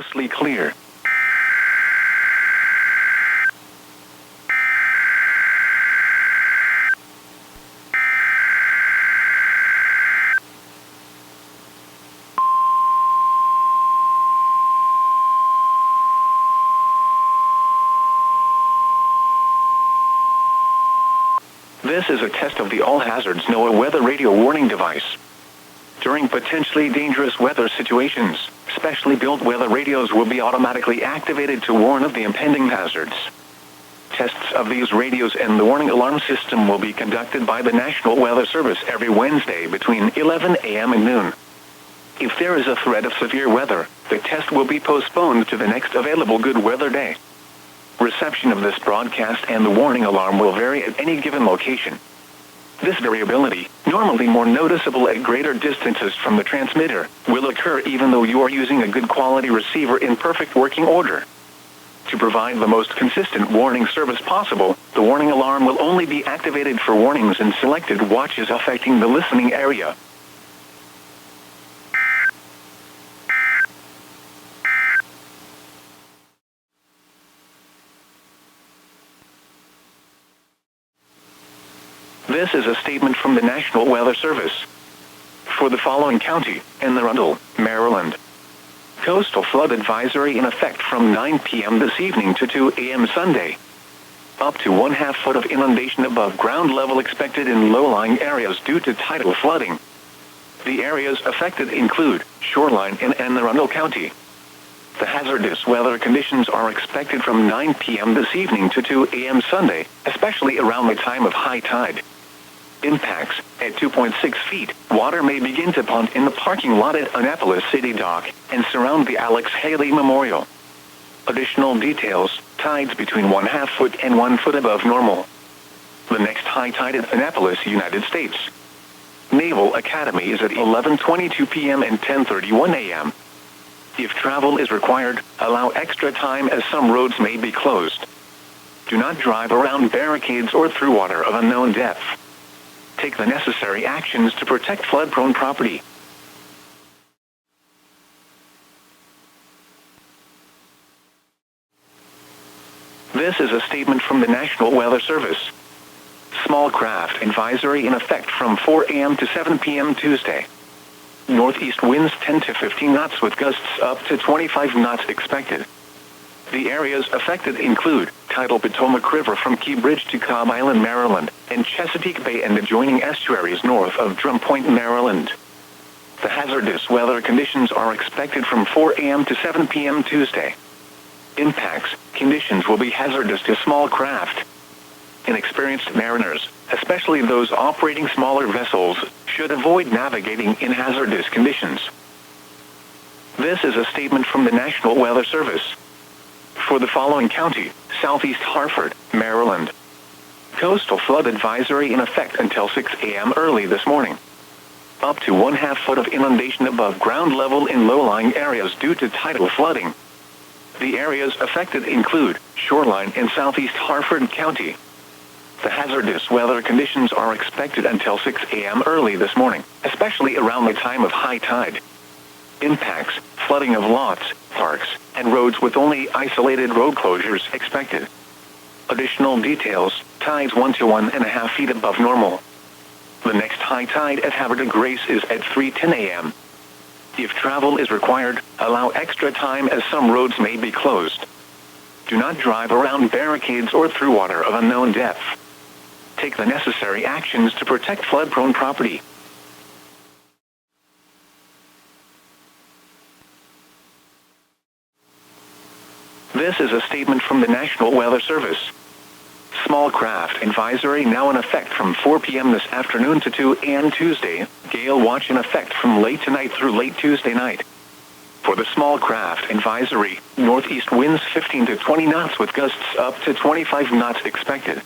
mostly clear. This is a test of the All Hazards NOAA weather radio warning device. During potentially dangerous weather situations, specially built weather radios will be automatically activated to warn of the impending hazards. Tests of these radios and the warning alarm system will be conducted by the National Weather Service every Wednesday between 11 a.m. and noon. If there is a threat of severe weather, the test will be postponed to the next available good weather day. Reception of this broadcast and the warning alarm will vary at any given location. This variability, normally more noticeable at greater distances from the transmitter, will occur even though you are using a good quality receiver in perfect working order. To provide the most consistent warning service possible, the warning alarm will only be activated for warnings in selected watches affecting the listening area. This is a statement from the National Weather Service. For the following county, Anne Arundel, Maryland. Coastal flood advisory in effect from 9 p.m. this evening to 2 a.m. Sunday. Up to 1/2 foot of inundation above ground level expected in low-lying areas due to tidal flooding. The areas affected include shoreline in Anne Arundel County. The hazardous weather conditions are expected from 9 p.m. this evening to 2 a.m. Sunday, especially around the time of high tide. Impacts: at 2.6 feet, water may begin to pond in the parking lot at Annapolis City Dock and surround the Alex Haley Memorial. Additional details: tides between 1/2 foot and 1 foot above normal. The next high tide at Annapolis, United States. Naval Academy is at 11:22 p.m. and 10:31 a.m. If travel is required, allow extra time as some roads may be closed. Do not drive around barricades or through water of unknown depth. Take the necessary actions to protect flood-prone property. This is a statement from the National Weather Service. Small craft advisory in effect from 4 a.m. to 7 p.m. Tuesday. Northeast winds 10 to 15 knots with gusts up to 25 knots expected. The areas affected include tidal Potomac River from Key Bridge to Cobb Island, Maryland, and Chesapeake Bay and adjoining estuaries north of Drum Point, Maryland. The hazardous weather conditions are expected from 4 a.m. to 7 p.m. Tuesday. Impacts: conditions will be hazardous to small craft. Inexperienced mariners, especially those operating smaller vessels, should avoid navigating in hazardous conditions. This is a statement from the National Weather Service. For the following county, Southeast Hartford, Maryland. Coastal flood advisory in effect until 6 a.m. early this morning. Up to 1/2 foot of inundation above ground level in low-lying areas due to tidal flooding. The areas affected include shoreline in Southeast Hartford County. The hazardous weather conditions are expected until 6 a.m. early this morning, especially around the time of high tide. Impacts: flooding of lots, parks, and roads with only isolated road closures expected. Additional details: tides 1 to 1.5 feet above normal. The next high tide at Havre de Grace is at 3:10 a.m. If travel is required, allow extra time as some roads may be closed. Do not drive around barricades or through water of unknown depth. Take the necessary actions to protect flood-prone property. This is a statement from the National Weather Service. Small craft advisory now in effect from 4 p.m. this afternoon to 2 a.m. Tuesday. Gale Watch in effect from late tonight through late Tuesday night. For the small craft advisory, northeast winds 15 to 20 knots with gusts up to 25 knots expected.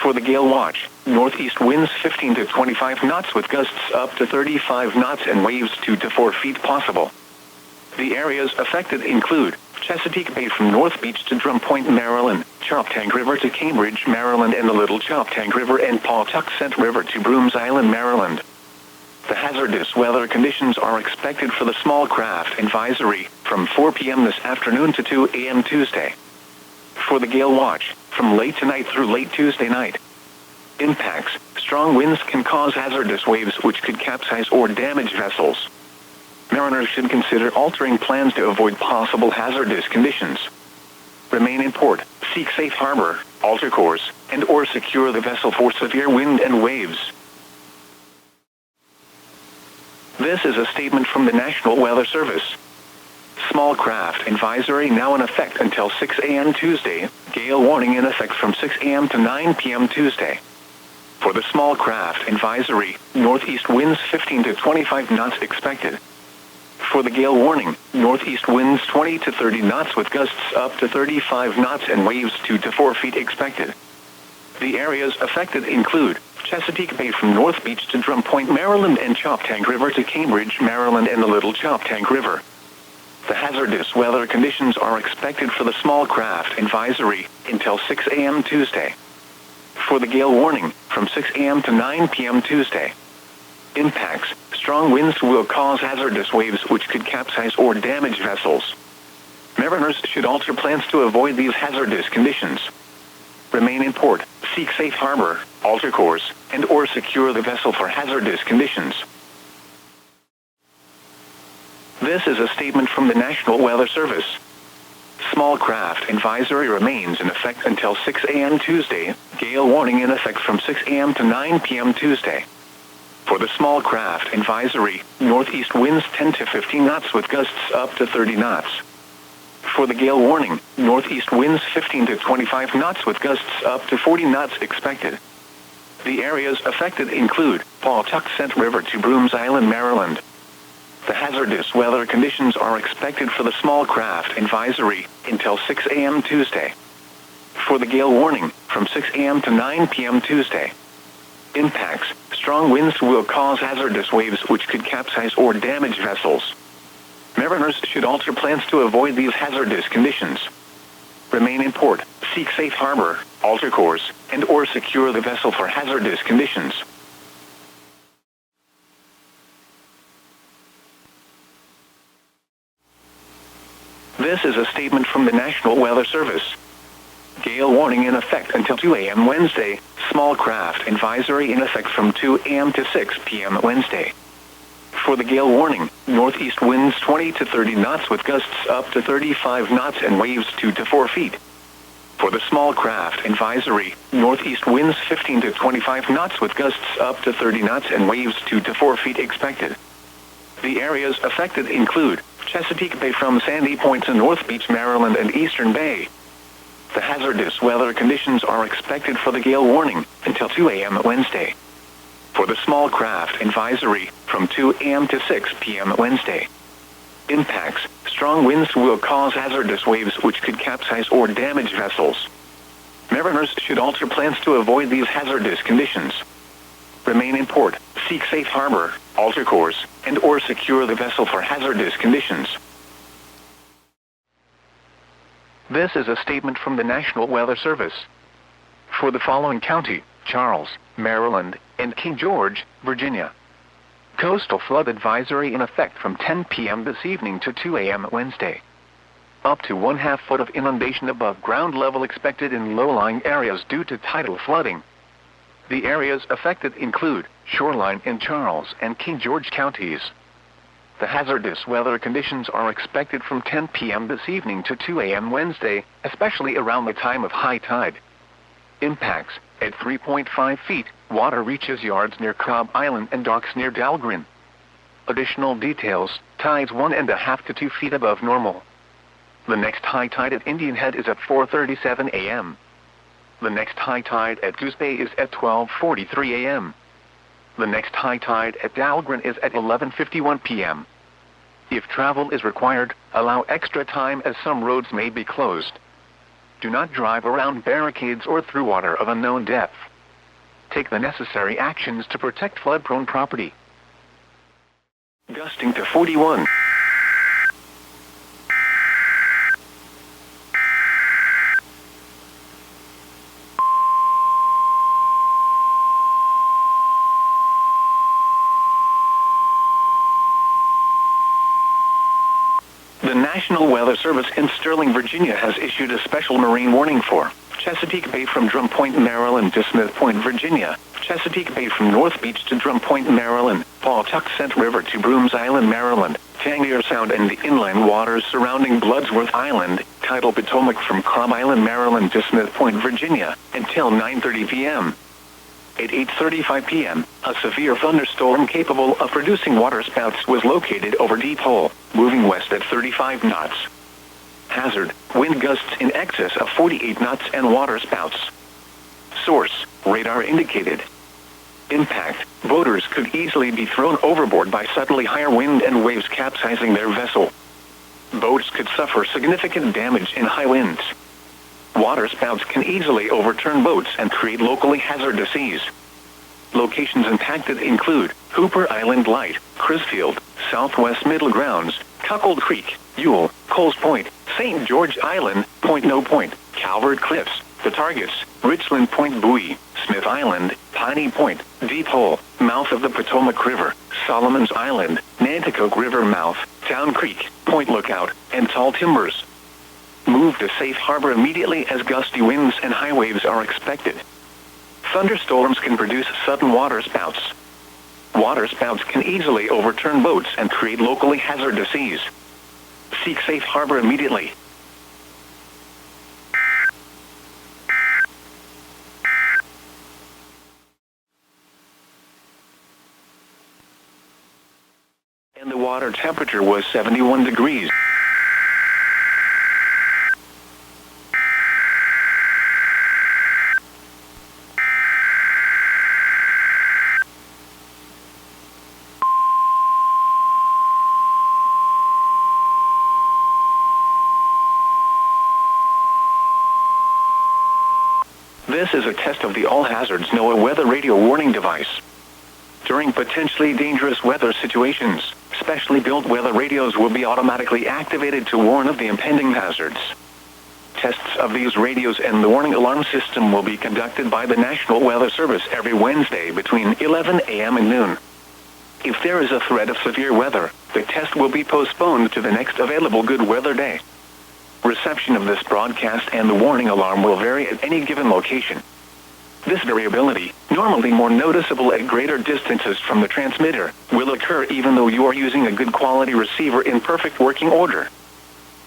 For the Gale Watch, northeast winds 15 to 25 knots with gusts up to 35 knots and waves 2 to 4 feet possible. The areas affected include Chesapeake Bay from North Beach to Drum Point, Maryland, Choptank River to Cambridge, Maryland, and the Little Choptank River and Pawtuxet River to Brooms Island, Maryland. The hazardous weather conditions are expected for the small craft advisory from 4 p.m. this afternoon to 2 a.m. Tuesday. For the Gale Watch, from late tonight through late Tuesday night. Impacts: strong winds can cause hazardous waves which could capsize or damage vessels. Mariners should consider altering plans to avoid possible hazardous conditions. Remain in port, seek safe harbor, alter course, and/or secure the vessel for severe wind and waves. This is a statement from the National Weather Service. Small craft advisory now in effect until 6 a.m. Tuesday, gale warning in effect from 6 a.m. to 9 p.m. Tuesday. For the small craft advisory, northeast winds 15 to 25 knots expected. For the gale warning, northeast winds 20 to 30 knots with gusts up to 35 knots and waves 2 to 4 feet expected. The areas affected include Chesapeake Bay from North Beach to Drum Point, Maryland, and Choptank River to Cambridge, Maryland, and the Little Choptank River. The hazardous weather conditions are expected for the small craft advisory until 6 a.m. Tuesday. For the gale warning, from 6 a.m. to 9 p.m. Tuesday. Impacts: strong winds will cause hazardous waves which could capsize or damage vessels. Mariners should alter plans to avoid these hazardous conditions. Remain in port, seek safe harbor, alter course, and/or secure the vessel for hazardous conditions. This is a statement from the National Weather Service. Small craft advisory remains in effect until 6 a.m. Tuesday, gale warning in effect from 6 a.m. to 9 p.m. Tuesday. For the small craft advisory, northeast winds 10 to 15 knots with gusts up to 30 knots. For the gale warning, northeast winds 15 to 25 knots with gusts up to 40 knots expected. The areas affected include Pawtuxet River to Brooms Island, Maryland. The hazardous weather conditions are expected for the small craft advisory until 6 a.m. Tuesday. For the gale warning, from 6 a.m. to 9 p.m. Tuesday. Impacts: strong winds will cause hazardous waves which could capsize or damage vessels. Mariners should alter plans to avoid these hazardous conditions. Remain in port, seek safe harbor, alter course, and/or secure the vessel for hazardous conditions. This is a statement from the National Weather Service. Gale warning in effect until 2 a.m. Wednesday, small craft advisory in effect from 2 a.m. to 6 p.m. Wednesday. For the gale warning, northeast winds 20 to 30 knots with gusts up to 35 knots and waves 2 to 4 feet. For the small craft advisory, northeast winds 15 to 25 knots with gusts up to 30 knots and waves 2 to 4 feet expected. The areas affected include Chesapeake Bay from Sandy Point to North Beach, Maryland, and Eastern Bay. The hazardous weather conditions are expected for the gale warning until 2 a.m. Wednesday. For the small craft advisory, from 2 a.m. to 6 p.m. Wednesday. Impacts: strong winds will cause hazardous waves which could capsize or damage vessels. Mariners should alter plans to avoid these hazardous conditions. Remain in port, seek safe harbor, alter course, and/or secure the vessel for hazardous conditions. This is a statement from the National Weather Service. For the following county, Charles, Maryland, and King George, Virginia. Coastal flood advisory in effect from 10 p.m. this evening to 2 a.m. Wednesday. Up to 1/2 foot of inundation above ground level expected in low-lying areas due to tidal flooding. The areas affected include shoreline in Charles and King George counties. The hazardous weather conditions are expected from 10 p.m. this evening to 2 a.m. Wednesday, especially around the time of high tide. Impacts: at 3.5 feet, water reaches yards near Cobb Island and docks near Dahlgren. Additional details: tides 1.5 to 2 feet above normal. The next high tide at Indian Head is at 4:37 a.m. The next high tide at Goose Bay is at 12:43 a.m. The next high tide at Dahlgren is at 11:51 p.m. If travel is required, allow extra time as some roads may be closed. Do not drive around barricades or through water of unknown depth. Take the necessary actions to protect flood-prone property. Gusting to 41. The National Weather Service in Sterling, Virginia has issued a special marine warning for Chesapeake Bay from Drum Point, Maryland to Smith Point, Virginia, Chesapeake Bay from North Beach to Drum Point, Maryland, Pawtuxet River to Brooms Island, Maryland, Tangier Sound and the inland waters surrounding Bloodsworth Island, Tidal Potomac from Cobb Island, Maryland to Smith Point, Virginia, until 9:30 p.m. At 8:35 p.m., a severe thunderstorm capable of producing waterspouts was located over Deep Hole, moving west at 35 knots. Hazard, wind gusts in excess of 48 knots and waterspouts. Source, radar indicated. Impact, boaters could easily be thrown overboard by suddenly higher wind and waves capsizing their vessel. Boats could suffer significant damage in high winds. Waterspouts can easily overturn boats and create locally hazardous seas. Locations impacted include Hooper Island Light, Crisfield, Southwest Middle Grounds, Cuckold Creek, Ewell, Coles Point, St. George Island, Point No Point, Calvert Cliffs, The Targets, Richland Point Buoy, Smith Island, Piney Point, Deep Hole, mouth of the Potomac River, Solomon's Island, Nanticoke River mouth, Town Creek, Point Lookout, and Tall Timbers. Move to safe harbor immediately as gusty winds and high waves are expected. Thunderstorms can produce sudden waterspouts. Waterspouts can easily overturn boats and create locally hazardous seas. Seek safe harbor immediately. And the water temperature was 71 degrees. This is a test of the All Hazards NOAA Weather Radio Warning device. During potentially dangerous weather situations, specially built weather radios will be automatically activated to warn of the impending hazards. Tests of these radios and the warning alarm system will be conducted by the National Weather Service every Wednesday between 11 a.m. and noon. If there is a threat of severe weather, the test will be postponed to the next available good weather day. Reception of this broadcast and the warning alarm will vary at any given location. This variability, normally more noticeable at greater distances from the transmitter, will occur even though you are using a good quality receiver in perfect working order.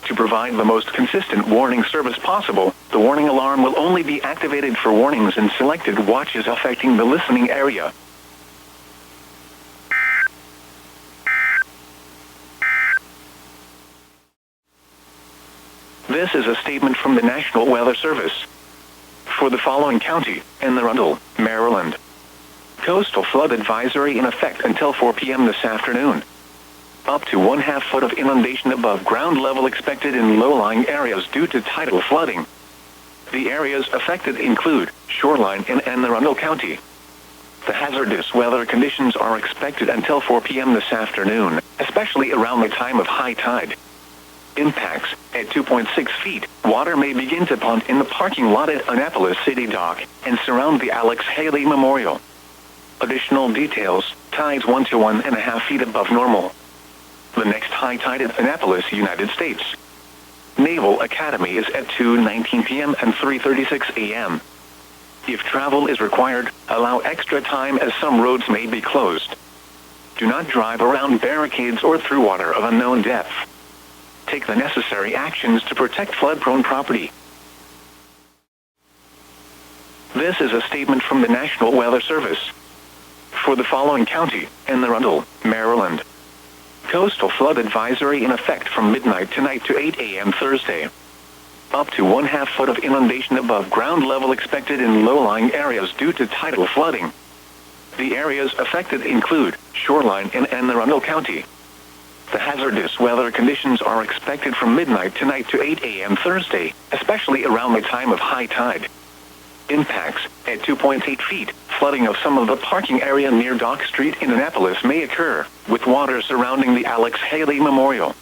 To provide the most consistent warning service possible, the warning alarm will only be activated for warnings in selected watches affecting the listening area. This is a statement from the National Weather Service. For the following county, Anne Arundel, Maryland. Coastal flood advisory in effect until 4 p.m. this afternoon. Up to 1/2 foot of inundation above ground level expected in low-lying areas due to tidal flooding. The areas affected include shoreline in Anne Arundel County. The hazardous weather conditions are expected until 4 p.m. this afternoon, especially around the time of high tide. Impacts, at 2.6 feet, water may begin to pond in the parking lot at Annapolis City Dock and surround the Alex Haley Memorial. Additional details, tides 1 to 1.5 feet above normal. The next high tide at Annapolis, United States. Naval Academy is at 2:19 p.m. and 3:36 a.m. If travel is required, allow extra time as some roads may be closed. Do not drive around barricades or through water of unknown depth. Take the necessary actions to protect flood-prone property. This is a statement from the National Weather Service. For the following county, Anne Arundel, Maryland. Coastal flood advisory in effect from midnight tonight to 8 a.m. Thursday. Up to 1/2 foot of inundation above ground level expected in low-lying areas due to tidal flooding. The areas affected include shoreline in Anne Arundel County. The hazardous weather conditions are expected from midnight tonight to 8 a.m. Thursday, especially around the time of high tide. Impacts, at 2.8 feet, flooding of some of the parking area near Dock Street in Annapolis may occur, with water surrounding the Alex Haley Memorial.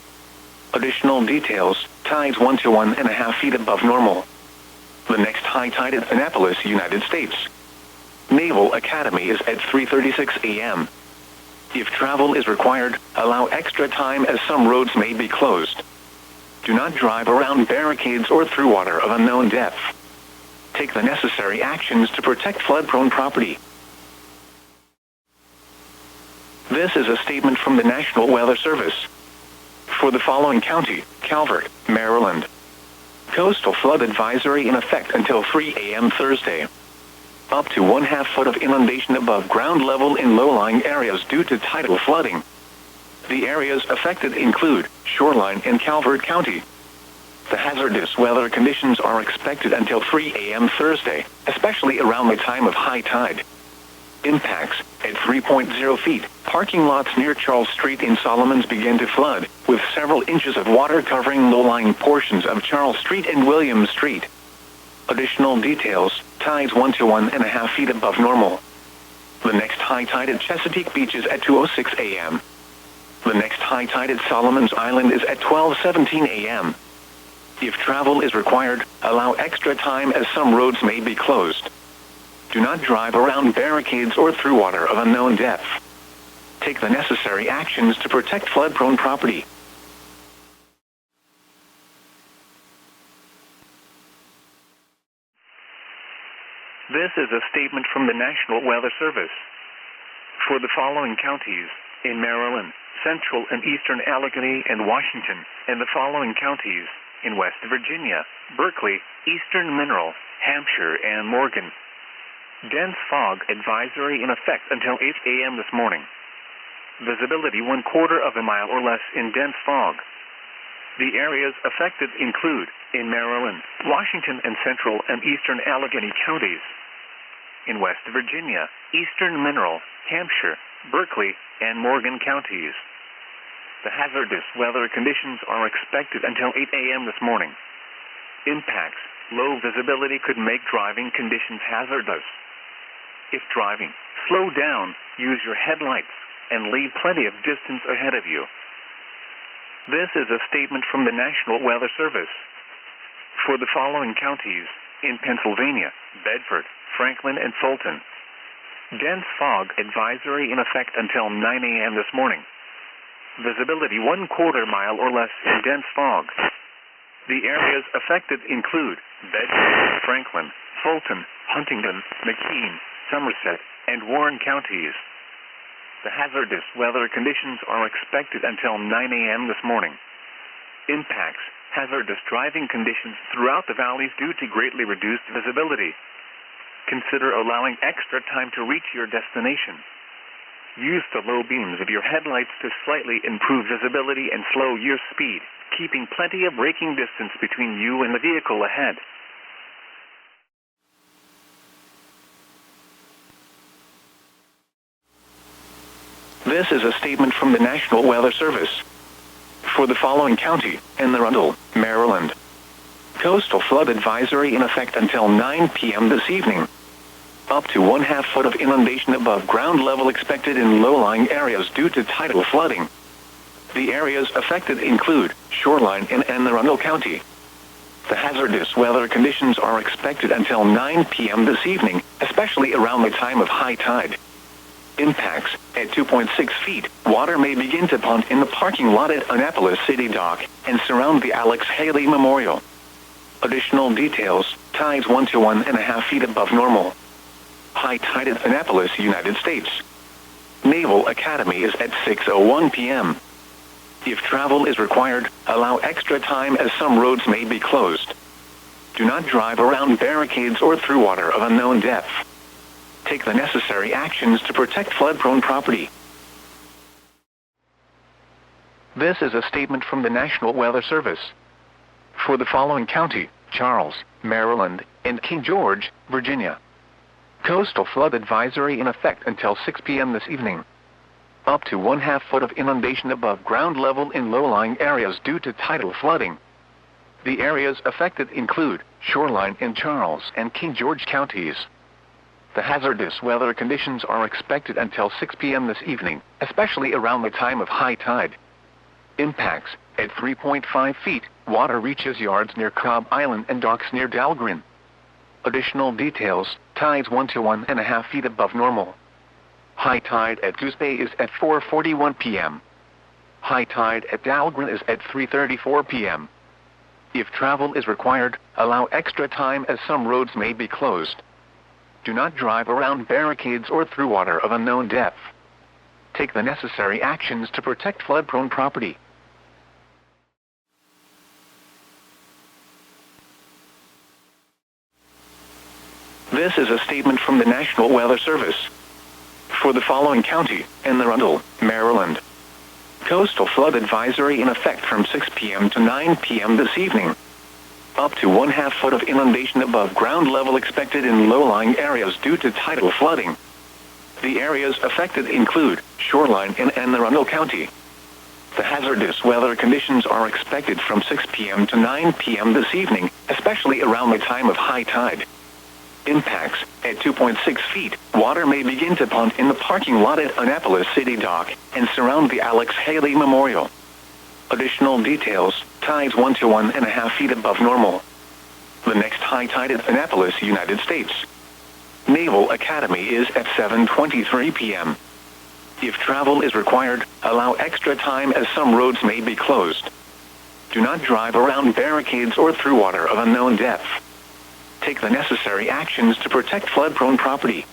Additional details, tides 1 to 1.5 feet above normal. The next high tide at Annapolis, United States. Naval Academy is at 3:36 a.m. If travel is required, allow extra time as some roads may be closed. Do not drive around barricades or through water of unknown depth. Take the necessary actions to protect flood-prone property. This is a statement from the National Weather Service. For the following county, Calvert, Maryland. Coastal flood advisory in effect until 3 a.m. Thursday. Up to 1/2 foot of inundation above ground level in low-lying areas due to tidal flooding. The areas affected include shoreline in Calvert County. The hazardous weather conditions are expected until 3 a.m. Thursday, especially around the time of high tide. Impacts: at 3.0 feet, parking lots near Charles Street in Solomons began to flood, with several inches of water covering low-lying portions of Charles Street and William Street. Additional details: tides 1 to 1.5 feet above normal. The next high tide at Chesapeake Beach is at 2:06 a.m. The next high tide at Solomons Island is at 12:17 a.m. If travel is required, allow extra time as some roads may be closed. Do not drive around barricades or through water of unknown depth. Take the necessary actions to protect flood-prone property. This is a statement from the National Weather Service. For the following counties, in Maryland, Central and Eastern Allegheny and Washington, and the following counties, in West Virginia, Berkeley, Eastern Mineral, Hampshire, and Morgan. Dense Fog Advisory in effect until 8 a.m. this morning. Visibility 1/4 mile or less in dense fog. The areas affected include, in Maryland, Washington and Central and Eastern Allegheny counties. In West Virginia, Eastern Mineral, Hampshire, Berkeley, and Morgan counties. The hazardous weather conditions are expected until 8 a.m. this morning. Impacts: low visibility could make driving conditions hazardous. If driving, slow down, use your headlights, and leave plenty of distance ahead of you. This is a statement from the National Weather Service. For the following counties, in Pennsylvania, Bedford, Franklin, and Fulton. Dense Fog Advisory in effect until 9 a.m. this morning. Visibility 1/4 mile or less in dense fog. The areas affected include Bedford, Franklin, Fulton, Huntington, McKean, Somerset, and Warren counties. The hazardous weather conditions are expected until 9 a.m. this morning. Impacts: hazardous driving conditions throughout the valleys due to greatly reduced visibility. Consider allowing extra time to reach your destination. Use the low beams of your headlights to slightly improve visibility and slow your speed, keeping plenty of braking distance between you and the vehicle ahead. This is a statement from the National Weather Service. For the following county, Anne Arundel, Maryland. Coastal flood advisory in effect until 9 p.m. this evening. Up to 1/2 foot of inundation above ground level expected in low-lying areas due to tidal flooding. The areas affected include shoreline in Anne Arundel County. The hazardous weather conditions are expected until 9 p.m. this evening, especially around the time of high tide. Impacts: at 2.6 feet, water may begin to pond in the parking lot at Annapolis City Dock and surround the Alex Haley Memorial. Additional details: tides 1 to 1.5 feet above normal. High tide at Annapolis, United States. Naval Academy is at 6:01 p.m. If travel is required, allow extra time as some roads may be closed. Do not drive around barricades or through water of unknown depth. Take the necessary actions to protect flood-prone property. This is a statement from the National Weather Service. For the following county, Charles, Maryland, and King George, Virginia. Coastal flood advisory in effect until 6 p.m. this evening. Up to 1/2 foot of inundation above ground level in low-lying areas due to tidal flooding. The areas affected include shoreline in Charles and King George counties. The hazardous weather conditions are expected until 6 p.m. this evening, especially around the time of high tide. Impacts: at 3.5 feet, water reaches yards near Cobb Island and docks near Dahlgren. Additional details: tides 1 to 1.5 feet above normal. High tide at Goose Bay is at 4:41 p.m. High tide at Dahlgren is at 3:34 p.m. If travel is required, allow extra time as some roads may be closed. Do not drive around barricades or through water of unknown depth. Take the necessary actions to protect flood-prone property. This is a statement from the National Weather Service. For the following county, Anne Arundel, Maryland. Coastal flood advisory in effect from 6 p.m. to 9 p.m. this evening. Up to 1/2 foot of inundation above ground level expected in low-lying areas due to tidal flooding. The areas affected include shoreline in Anne Arundel County. The hazardous weather conditions are expected from 6 p.m. to 9 p.m. this evening, especially around the time of high tide. Impacts: at 2.6 feet, water may begin to pond in the parking lot at Annapolis City Dock and surround the Alex Haley Memorial. Additional details: tides 1 to 1.5 feet above normal. The next high tide at Annapolis, United States. Naval Academy is at 7:23 p.m. If travel is required, allow extra time as some roads may be closed. Do not drive around barricades or through water of unknown depth. Take the necessary actions to protect flood-prone property.